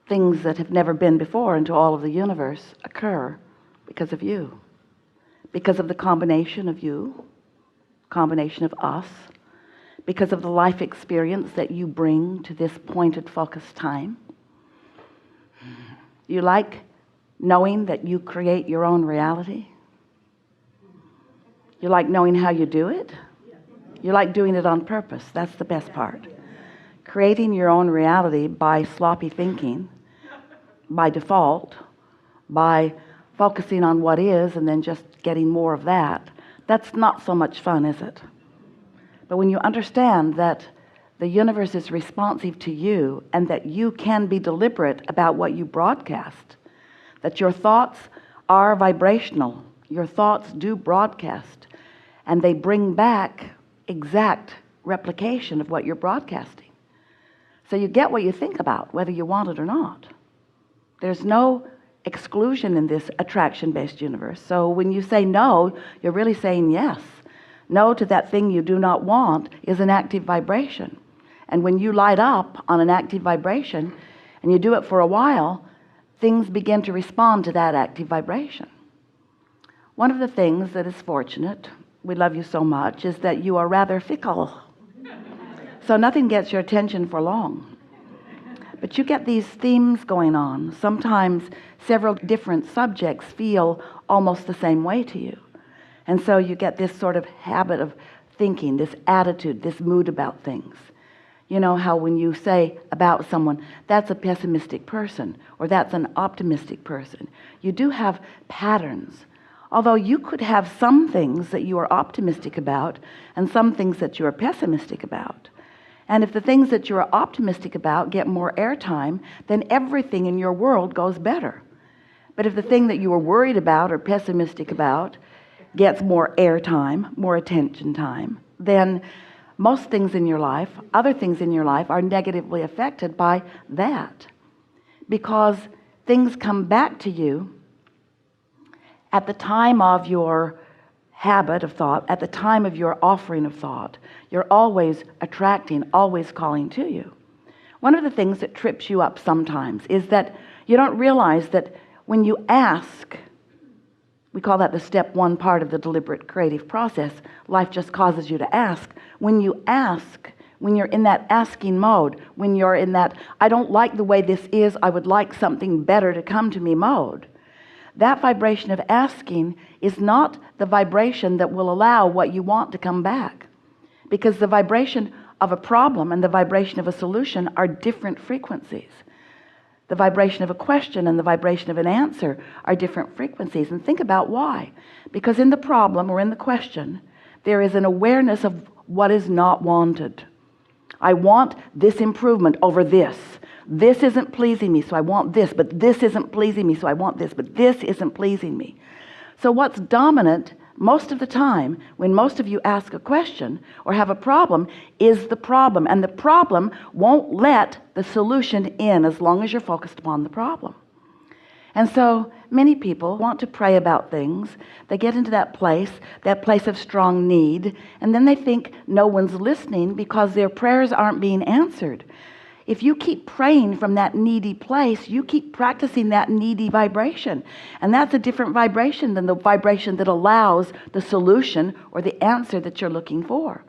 things that have never been before into all of the universe occur because of you, because of the combination of you, combination of us, because of the life experience that you bring to this pointed focused time. You like knowing that you create your own reality? You like knowing how you do it? You like doing it on purpose. That's the best part. Creating your own reality by sloppy thinking, by default, by focusing on what is and then just getting more of that. That's not so much fun, is it? But when you understand that the universe is responsive to you and that you can be deliberate about what you broadcast, that your thoughts are vibrational, your thoughts do broadcast, and they bring back exact replication of what you're broadcasting. So you get what you think about, whether you want it or not. There's no exclusion in this attraction-based universe. So when you say no, you're really saying yes. No to that thing you do not want is an active vibration. And when you light up on an active vibration and you do it for a while, things begin to respond to that active vibration. One of the things that is fortunate, we love you so much, is that you are rather fickle. So nothing gets your attention for long. But you get these themes going on. Sometimes several different subjects feel almost the same way to you. And so you get this sort of habit of thinking, this attitude, this mood about things. You know how when you say about someone, that's a pessimistic person, or that's an optimistic person, you do have patterns. Although you could have some things that you are optimistic about and some things that you are pessimistic about. And if the things that you're optimistic about get more airtime, then everything in your world goes better. But if the thing that you were worried about or pessimistic about gets more airtime, more attention time, then most things in your life, other things in your life, are negatively affected by that. Because things come back to you at the time of your habit of thought, at the time of your offering of thought. You're always attracting, always calling to you. One of the things that trips you up sometimes is that you don't realize that when you ask, we call that the step one part of the deliberate creative process. Life just causes you to ask. When you ask, when you're in that asking mode, when you're in that, I don't like the way this is, I would like something better to come to me mode, that vibration of asking is not the vibration that will allow what you want to come back. Because the vibration of a problem and the vibration of a solution are different frequencies. The vibration of a question and the vibration of an answer are different frequencies. And think about why. Because in the problem or in the question, there is an awareness of what is not wanted. I want this improvement over this. This isn't pleasing me, so I want this, but this isn't pleasing me, so I want this, but this isn't pleasing me. So what's dominant most of the time when most of you ask a question or have a problem is the problem, and the problem won't let the solution in as long as you're focused upon the problem. And so many people want to pray about things. They get into that place of strong need, and then they think no one's listening because their prayers aren't being answered. If you keep praying from that needy place, you keep practicing that needy vibration. And that's a different vibration than the vibration that allows the solution or the answer that you're looking for.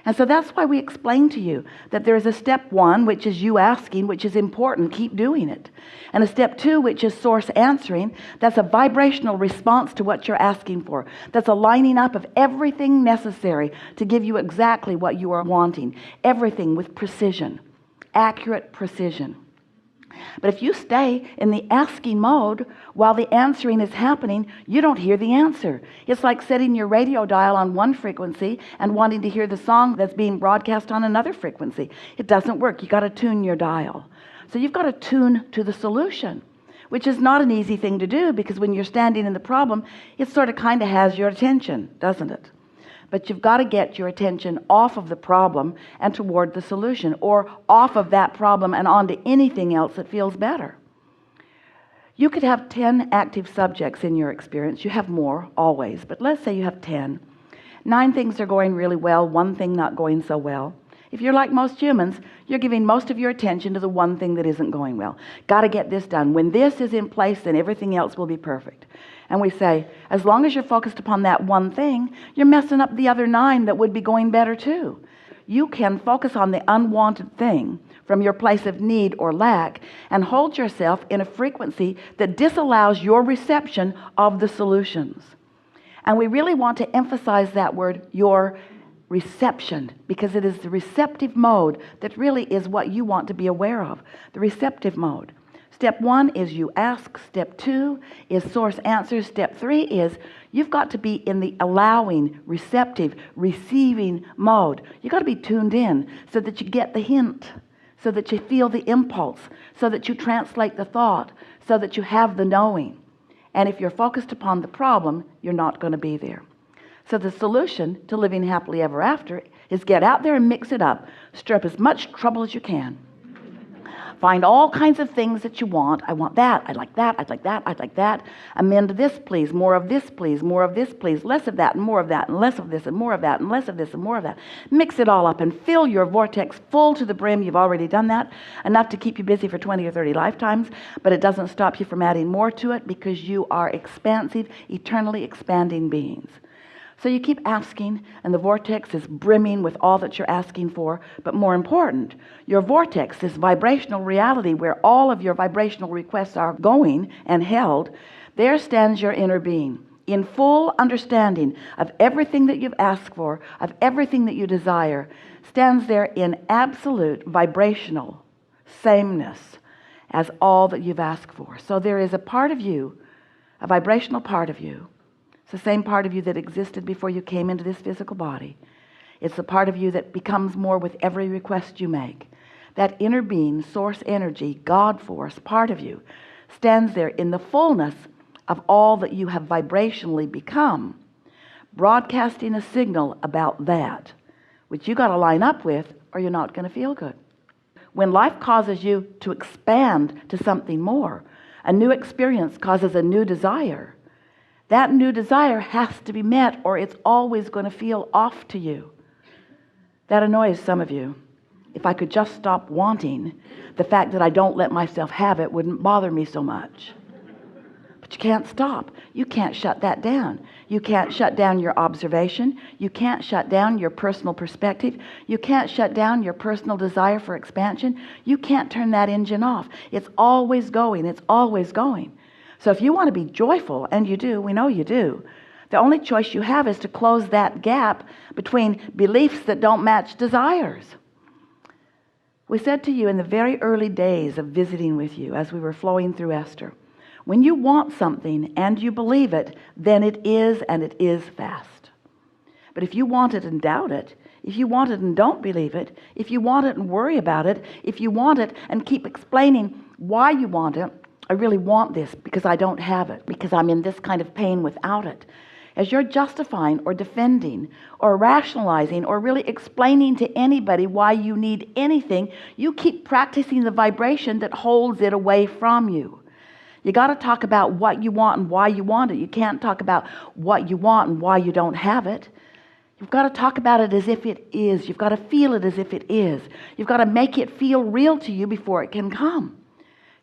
And so that's why we explain to you that there is a step one, which is you asking, which is important, keep doing it. And a step two, which is source answering. That's a vibrational response to what you're asking for. That's a lining up of everything necessary to give you exactly what you are wanting. Everything with precision. Accurate precision. But if you stay in the asking mode while the answering is happening, you don't hear the answer. It's like setting your radio dial on one frequency and wanting to hear the song that's being broadcast on another frequency. It doesn't work. You got to tune your dial. So you've got to tune to the solution, which is not an easy thing to do, because when you're standing in the problem, it sort of kind of has your attention, doesn't it? But you've got to get your attention off of the problem and toward the solution, or off of that problem and onto anything else that feels better. You could have 10 active subjects in your experience. You have more, always, but let's say you have 10. 9 things are going really well, 1 thing not going so well. If you're like most humans, you're giving most of your attention to the one thing that isn't going well. Got to get this done. When this is in place, then everything else will be perfect. And we say, as long as you're focused upon that one thing, you're messing up the other 9 that would be going better too. You can focus on the unwanted thing from your place of need or lack and hold yourself in a frequency that disallows your reception of the solutions. And we really want to emphasize that word, your reception, because it is the receptive mode that really is what you want to be aware of. The receptive mode. Step 1 is you ask. Step 2 is source answers. Step 3 is you've got to be in the allowing, receptive, receiving mode. You've got to be tuned in so that you get the hint, so that you feel the impulse, so that you translate the thought, so that you have the knowing. And if you're focused upon the problem, you're not going to be there. So the solution to living happily ever after is get out there and mix it up. Stir up as much trouble as you can. Find all kinds of things that you want. I want that. I like that. I'd like that. I'd like that. Amend this, please. More of this, please. More of this, please. Less of that and more of that and less of this and more of that and less of this and more of that. Mix it all up and fill your vortex full to the brim. You've already done that. Enough to keep you busy for 20 or 30 lifetimes, but it doesn't stop you from adding more to it because you are expansive, eternally expanding beings. So you keep asking, and the vortex is brimming with all that you're asking for. But more important, your vortex, this vibrational reality where all of your vibrational requests are going and held, there stands your inner being in full understanding of everything that you've asked for, of everything that you desire, stands there in absolute vibrational sameness as all that you've asked for. So there is a part of you, a vibrational part of you. It's the same part of you that existed before you came into this physical body. It's the part of you that becomes more with every request you make. That inner being, source energy, God force, part of you stands there in the fullness of all that you have vibrationally become, broadcasting a signal about that, which you got to line up with or you're not going to feel good. When life causes you to expand to something more, a new experience causes a new desire. That new desire has to be met or it's always going to feel off to you. That annoys some of you. If I could just stop wanting, the fact that I don't let myself have it wouldn't bother me so much. But you can't stop. You can't shut that down. You can't shut down your observation. You can't shut down your personal perspective. You can't shut down your personal desire for expansion. You can't turn that engine off. It's always going. It's always going. So if you want to be joyful, and you do, we know you do, the only choice you have is to close that gap between beliefs that don't match desires. We said to you in the very early days of visiting with you as we were flowing through Esther, when you want something and you believe it, then it is, and it is fast. But if you want it and doubt it, if you want it and don't believe it, if you want it and worry about it, if you want it and keep explaining why you want it, I really want this because I don't have it, because I'm in this kind of pain without it. As you're justifying or defending or rationalizing or really explaining to anybody why you need anything, you keep practicing the vibration that holds it away from you. You got to talk about what you want and why you want it. You can't talk about what you want and why you don't have it. You've got to talk about it as if it is. You've got to feel it as if it is. You've got to make it feel real to you before it can come.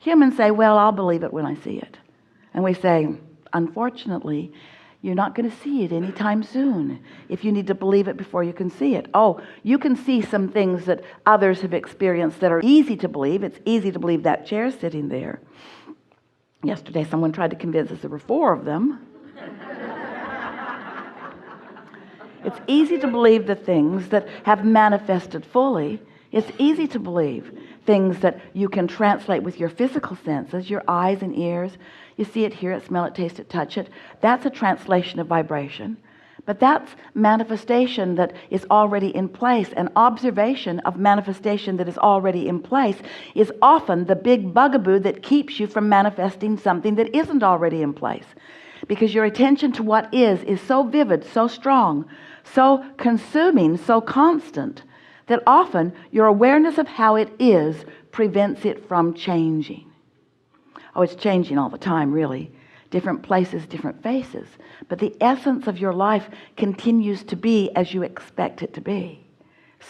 Humans say, well, I'll believe it when I see it. And we say, unfortunately, you're not going to see it anytime soon if you need to believe it before you can see it. Oh, you can see some things that others have experienced that are easy to believe. It's easy to believe that chair's sitting there. Yesterday, someone tried to convince us there were 4 of them. It's easy to believe the things that have manifested fully. It's easy to believe things that you can translate with your physical senses, your eyes and ears. You see it, hear it, smell it, taste it, touch it. That's a translation of vibration. But that's manifestation that is already in place. An observation of manifestation that is already in place is often the big bugaboo that keeps you from manifesting something that isn't already in place. Because your attention to what is so vivid, so strong, so consuming, so constant, that often your awareness of how it is prevents it from changing. Oh, it's changing all the time, really. Different places, different faces. But the essence of your life continues to be as you expect it to be.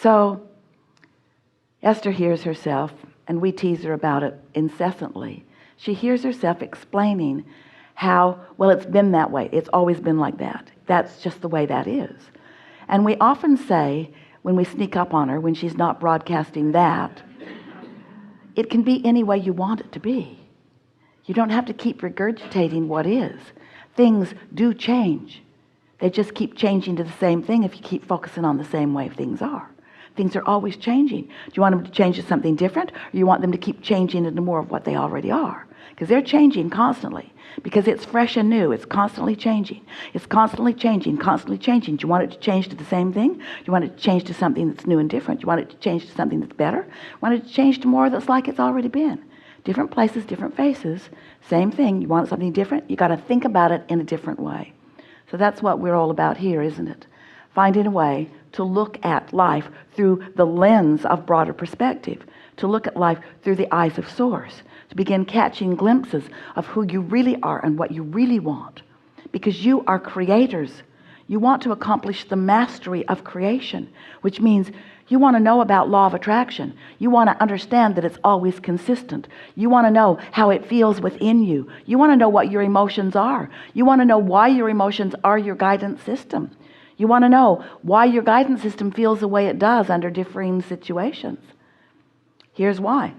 So Esther hears herself, and we tease her about it incessantly. She hears herself explaining how, well, it's been that way. It's always been like that. That's just the way that is. And we often say, when we sneak up on her, when she's not broadcasting that, it can be any way you want it to be. You don't have to keep regurgitating what is. Things do change. They just keep changing to the same thing if you keep focusing on the same way things are. Things are always changing. Do you want them to change to something different, or you want them to keep changing into more of what they already are? Because they're changing constantly. Because it's fresh and new. It's constantly changing. It's constantly changing, constantly changing. Do you want it to change to the same thing? Do you want it to change to something that's new and different? Do you want it to change to something that's better? Do you want it to change to more that's like it's already been? Different places, different faces, same thing. You want something different? You got to think about it in a different way. So that's what we're all about here, isn't it? Finding a way to look at life through the lens of broader perspective, to look at life through the eyes of Source, to begin catching glimpses of who you really are and what you really want. Because you are creators. You want to accomplish the mastery of creation, which means you want to know about law of attraction. You want to understand that it's always consistent. You want to know how it feels within you. You want to know what your emotions are. You want to know why your emotions are your guidance system. You want to know why your guidance system feels the way it does under differing situations. Here's why.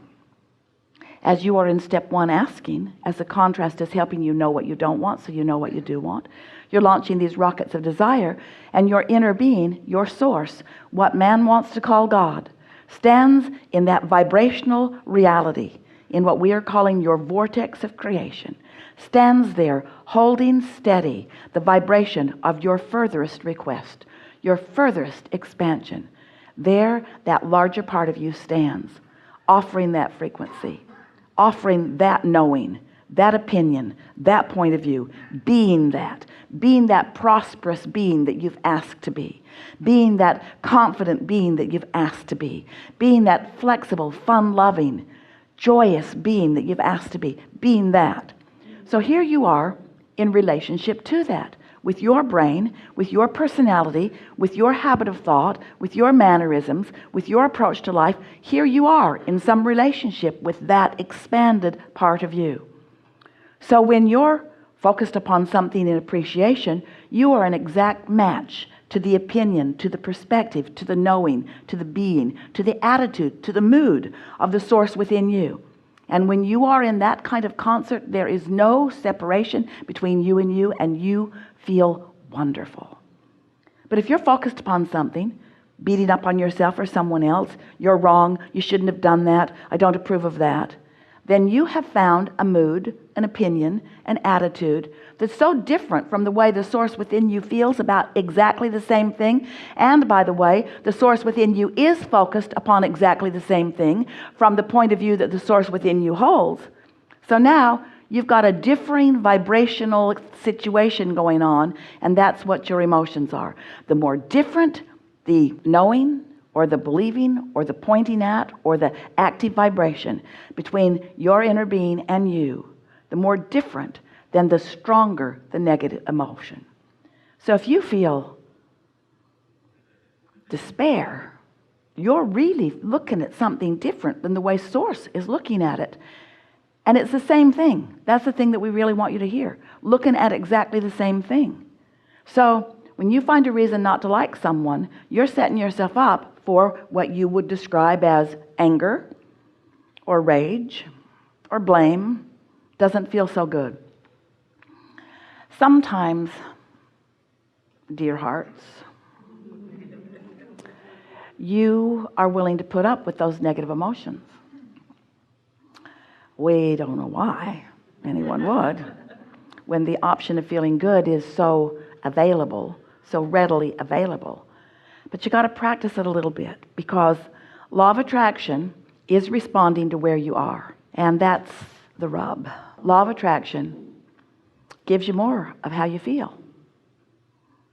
As you are in step 1 asking, as the contrast is helping you know what you don't want so you know what you do want, you're launching these rockets of desire, and your inner being, your source, what man wants to call God, stands in that vibrational reality, in what we are calling your vortex of creation, stands there holding steady the vibration of your furthest request, your furthest expansion. There, that larger part of you stands, offering that frequency, offering that knowing, that opinion, that point of view, being that prosperous being that you've asked to be, being that confident being that you've asked to be, being that flexible, fun-loving, joyous being that you've asked to be, being that. So here you are in relationship to that, with your brain, with your personality, with your habit of thought, with your mannerisms, with your approach to life. Here you are in some relationship with that expanded part of you. So when you're focused upon something in appreciation, you are an exact match to the opinion, to the perspective, to the knowing, to the being, to the attitude, to the mood of the source within you. And when you are in that kind of concert, there is no separation between you, and you feel wonderful. But if you're focused upon something, beating up on yourself or someone else, you're wrong, you shouldn't have done that, I don't approve of that, then you have found a mood, an opinion, an attitude that's so different from the way the source within you feels about exactly the same thing. And by the way, the source within you is focused upon exactly the same thing from the point of view that the source within you holds. So now you've got a differing vibrational situation going on, and that's what your emotions are. The more different the knowing, or the believing, or the pointing at, or the active vibration between your inner being and you, the more different, then the stronger the negative emotion. So if you feel despair, you're really looking at something different than the way Source is looking at it. And it's the same thing. That's the thing that we really want you to hear. Looking at exactly the same thing. So when you find a reason not to like someone, you're setting yourself up for what you would describe as anger or rage or blame. Doesn't feel so good. Sometimes, dear hearts, you are willing to put up with those negative emotions. We don't know why anyone would, when the option of feeling good is so available, so readily available. But you got to practice it a little bit, because law of attraction is responding to where you are. And that's the rub. Law of attraction gives you more of how you feel.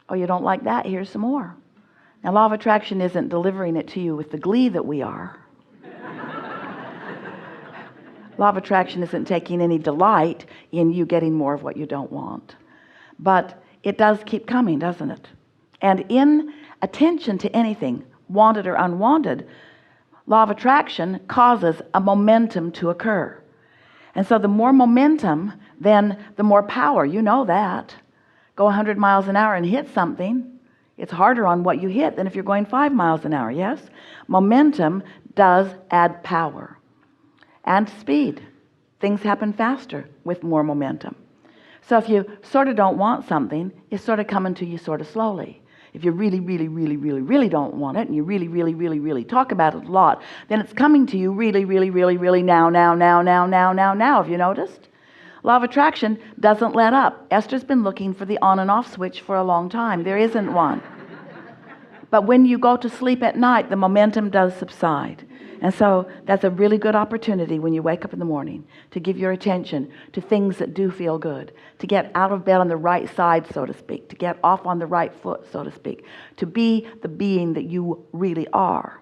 Oh, you don't like that? Here's some more. Now, law of attraction isn't delivering it to you with the glee that we are. Law of attraction isn't taking any delight in you getting more of what you don't want. But it does keep coming, doesn't it? And in attention to anything, wanted or unwanted, Law of attraction causes a momentum to occur. And so the more momentum, then the more power. You know that. Go 100 miles an hour and hit something. It's harder on what you hit than if you're going 5 miles an hour, yes? Momentum does add power. And speed. Things happen faster with more momentum. So if you sort of don't want something, it's sort of coming to you sort of slowly. If you really, really, really, really, really don't want it, and you really, really, really, really talk about it a lot, then it's coming to you really, really, really, really now. Have you noticed? Law of attraction doesn't let up. Esther's been looking for the on and off switch for a long time. There isn't one. But when you go to sleep at night, the momentum does subside. And so that's a really good opportunity when you wake up in the morning to give your attention to things that do feel good, to get out of bed on the right side, so to speak, to get off on the right foot, so to speak, to be the being that you really are.